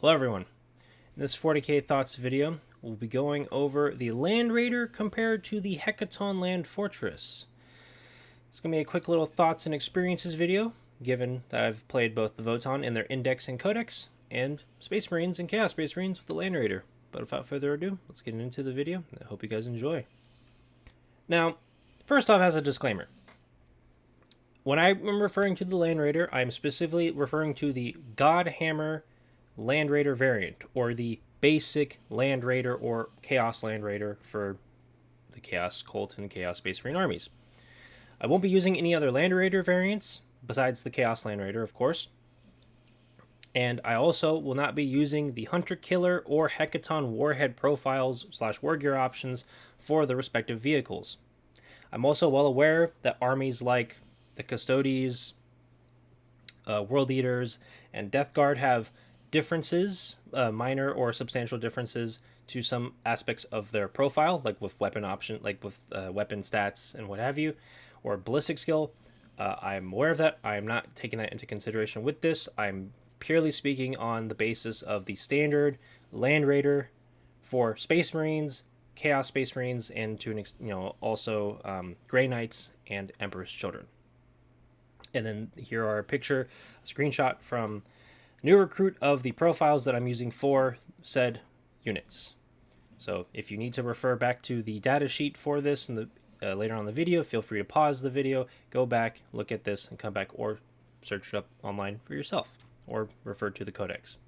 Hello everyone. In this 40k Thoughts video, we'll be going over the Land Raider compared to the Hekaton Land Fortress. It's going to be a quick little thoughts and experiences video, given that I've played both the Votann in their Index and Codex, and Space Marines and Chaos Space Marines with the Land Raider. But without further ado, let's get into the video. I hope you guys enjoy. Now, first off, as a disclaimer, when I'm referring to the Land Raider, I'm specifically referring to the Godhammer Land Raider variant, or the basic Land Raider or Chaos Land Raider for the Chaos Cult and Chaos Space Marine armies. I won't be using any other Land Raider variants besides the Chaos Land Raider, of course. And I also will not be using the Hunter Killer or Hekaton Warhead profiles / war gear options for the respective vehicles. I'm also well aware that armies like the Custodes, World Eaters, and Death Guard have differences, minor or substantial differences to some aspects of their profile, like with weapon option, like with weapon stats and what have you, or ballistic skill. I'm aware of that. I am not taking that into consideration with this. I'm purely speaking on the basis of the standard Land Raider for Space Marines, Chaos Space Marines, and to an also Grey Knights and Emperor's Children. And then here are a screenshot from New Recruit of the profiles that I'm using for said units. So if you need to refer back to the data sheet for this in the later on in the video, feel free to pause the video, go back, look at this, and come back or search it up online for yourself or refer to the codex.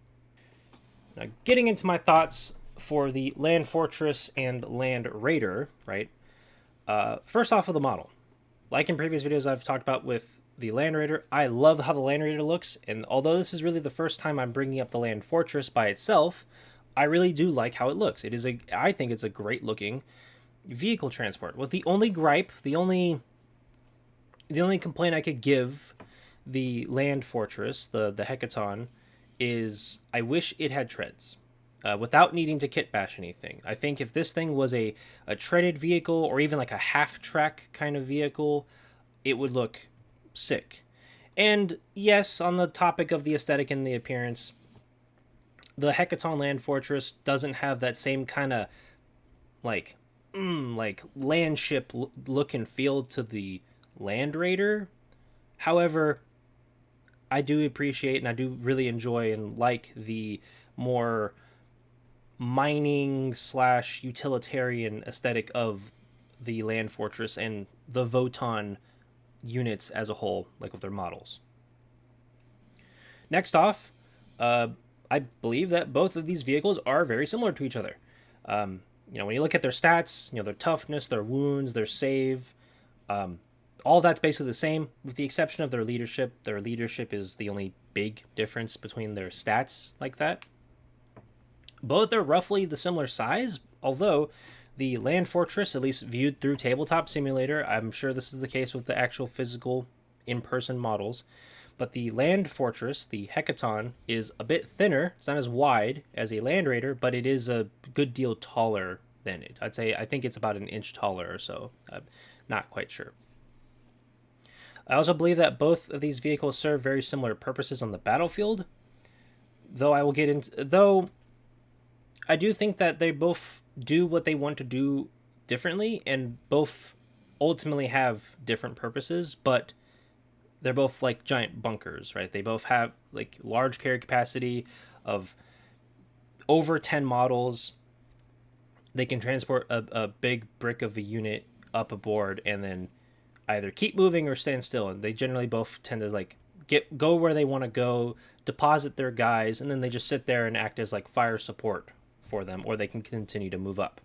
Now, getting into my thoughts for the Land Fortress and Land Raider, right? First off of the model. Like in previous videos I've talked about with the Land Raider, I love how the Land Raider looks, and although this is really the first time I'm bringing up the Land Fortress by itself, I really do like how it looks. I think it's a great looking vehicle transport. With the only gripe, the only complaint I could give the Land Fortress, the Hekaton, is I wish it had treads. Without needing to kit bash anything. I think if this thing was a treaded vehicle or even like a half-track kind of vehicle, it would look sick. And yes, on the topic of the aesthetic and the appearance, the Hekaton Land Fortress doesn't have that same kind of like land ship look and feel to the Land Raider. However, I do appreciate and I do really enjoy and like the more mining / utilitarian aesthetic of the Land Fortress and the Votann units as a whole, like with their models. Next off, I believe that both of these vehicles are very similar to each other. When you look at their stats, their toughness, their wounds, their save, all that's basically the same, with the exception of their leadership. Their leadership is the only big difference between their stats like that. Both are roughly the similar size, although the Land Fortress, at least viewed through Tabletop Simulator, I'm sure this is the case with the actual physical in-person models, but the Land Fortress, the Hekaton, is a bit thinner. It's not as wide as a Land Raider, but it is a good deal taller than it. I think it's about an inch taller or so. I'm not quite sure. I also believe that both of these vehicles serve very similar purposes on the battlefield, though I do think that they both do what they want to do differently, and both ultimately have different purposes, but they're both like giant bunkers, right? They both have like large carry capacity of over 10 models. They can transport a big brick of a unit up aboard and then either keep moving or stand still, and they generally both tend to like go where they want to go, deposit their guys, and then they just sit there and act as like fire support for them, or they can continue to move up.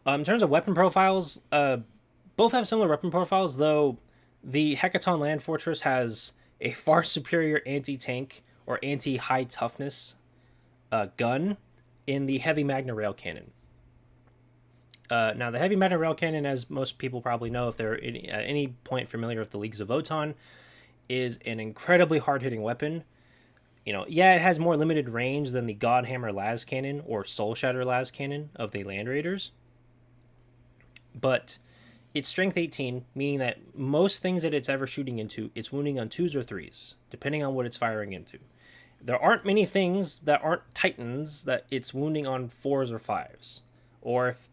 In terms of weapon profiles, both have similar weapon profiles, though the Hekaton Land Fortress has a far superior anti-tank or anti-high toughness gun in the Heavy Magna Rail Cannon. Now, the Heavy Magna Rail Cannon, as most people probably know if they're at any point familiar with the Leagues of Votann, is an incredibly hard-hitting weapon. It has more limited range than the Godhammer Las Cannon or Soul Shatter Las Cannon of the Land Raiders. But it's strength 18, meaning that most things that it's ever shooting into, it's wounding on 2s or 3s, depending on what it's firing into. There aren't many things that aren't Titans that it's wounding on 4s or 5s. Or if,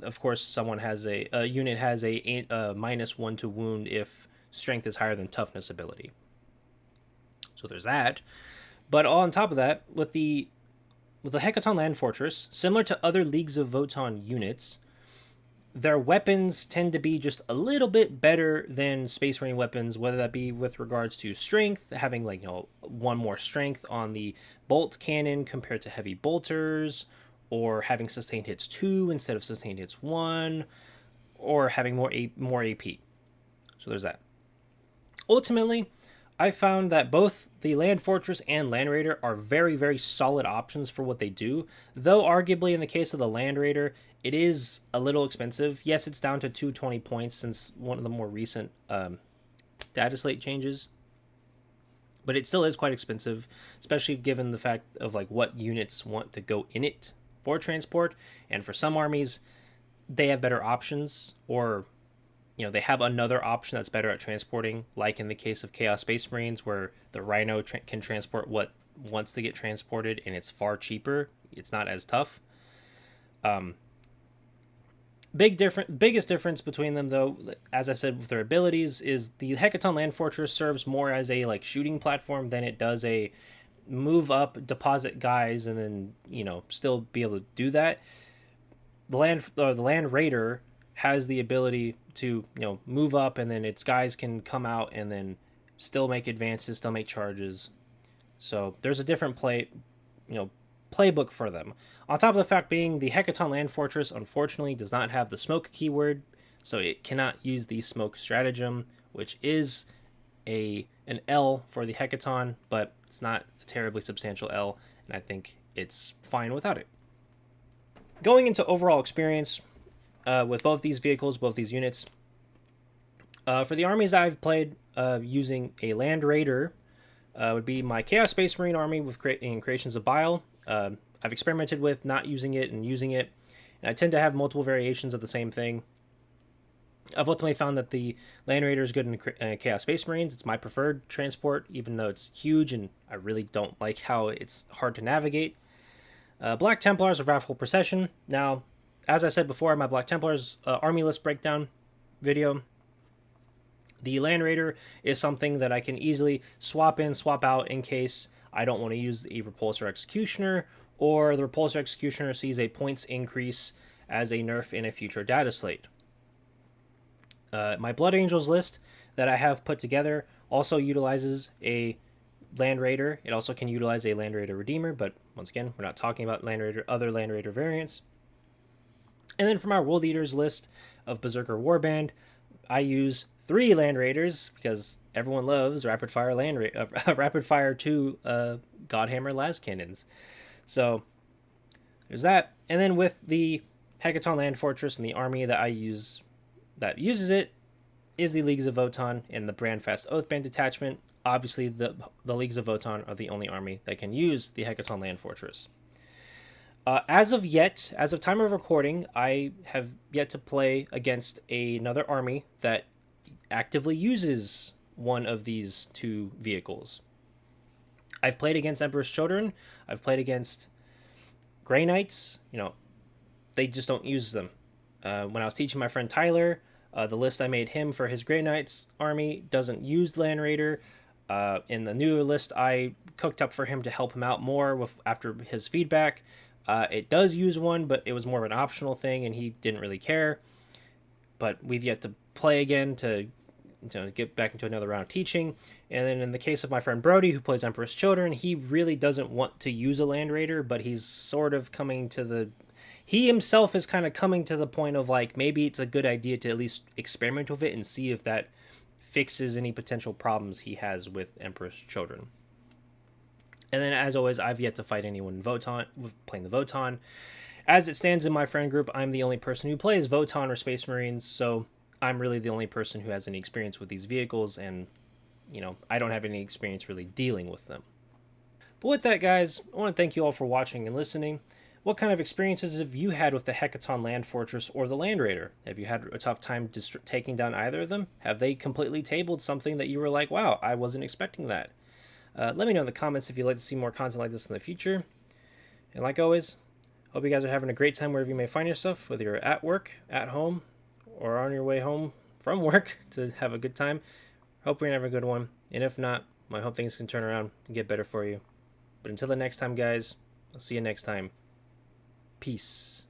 of course, a unit has a -1 to wound if strength is higher than toughness ability. So there's that. But on top of that, with the Hekaton Land Fortress, similar to other Leagues of Votann units, their weapons tend to be just a little bit better than Space Marine weapons, whether that be with regards to strength, having one more strength on the bolt cannon compared to heavy bolters, or having sustained hits 2 instead of sustained hits 1, or having more AP. So there's that. Ultimately, I found that both the Land Fortress and Land Raider are very, very solid options for what they do, though arguably in the case of the Land Raider, it is a little expensive. Yes, it's down to 220 points since one of the more recent data slate changes, but it still is quite expensive, especially given the fact of what units want to go in it for transport, and for some armies, they have better options, or they have another option that's better at transporting, like in the case of Chaos Space Marines, where the Rhino can transport what wants to get transported, and it's far cheaper. It's not as tough. Biggest difference between them, though, as I said, with their abilities, is the Hekaton Land Fortress serves more as a shooting platform than it does a move up, deposit guys, and then still be able to do that. The Land Raider has the ability to move up, and then its guys can come out and then still make advances, still make charges. So there's a different playbook for them. On top of the fact being the Hekaton Land Fortress unfortunately does not have the smoke keyword, so it cannot use the smoke stratagem, which is an L for the Hekaton, but it's not a terribly substantial L, and I think it's fine without it. Going into overall experience, with both these vehicles, both these units. For the armies I've played using a Land Raider, would be my Chaos Space Marine army with Creations of Bile. I've experimented with not using it and using it, and I tend to have multiple variations of the same thing. I've ultimately found that the Land Raider is good in Chaos Space Marines. It's my preferred transport, even though it's huge and I really don't like how it's hard to navigate. Black Templars of Wrathful Procession. Now, as I said before in my Black Templars army list breakdown video, the Land Raider is something that I can easily swap in, swap out in case I don't want to use the Repulsor Executioner, or the Repulsor Executioner sees a points increase as a nerf in a future data slate. My Blood Angels list that I have put together also utilizes a Land Raider. It also can utilize a Land Raider Redeemer, but once again, we're not talking about other Land Raider variants. And then for my World Eaters list of Berserker Warband, I use 3 Land Raiders because everyone loves Rapid Fire Rapid Fire 2 Godhammer Las Cannons. So there's that. And then with the Hekaton Land Fortress and the army that I use that uses it is the Leagues of Votann and the Brandfast Oathband detachment. Obviously, the Leagues of Votann are the only army that can use the Hekaton Land Fortress. As of time of recording, I have yet to play against another army that actively uses one of these 2 vehicles. I've played against Emperor's Children. I've played against Grey Knights. They just don't use them. When I was teaching my friend Tyler, the list I made him for his Grey Knights army doesn't use Land Raider. In the newer list I cooked up for him to help him out more after his feedback, it does use one, but it was more of an optional thing, and he didn't really care. But we've yet to play again to get back into another round of teaching. And then in the case of my friend Brody, who plays Emperor's Children, he really doesn't want to use a Land Raider, but he's sort of he himself is kind of coming to the point of maybe it's a good idea to at least experiment with it and see if that fixes any potential problems he has with Emperor's Children. And then, as always, I've yet to fight anyone in Votann with playing the Votann. As it stands in my friend group, I'm the only person who plays Votann or Space Marines, so I'm really the only person who has any experience with these vehicles, and, I don't have any experience really dealing with them. But with that, guys, I want to thank you all for watching and listening. What kind of experiences have you had with the Hekaton Land Fortress or the Land Raider? Have you had a tough time taking down either of them? Have they completely tabled something that you were like, wow, I wasn't expecting that? Let me know in the comments if you'd like to see more content like this in the future. And like always, hope you guys are having a great time wherever you may find yourself, whether you're at work, at home, or on your way home from work to have a good time. Hope you're having a good one. And if not, I hope things can turn around and get better for you. But until the next time, guys, I'll see you next time. Peace.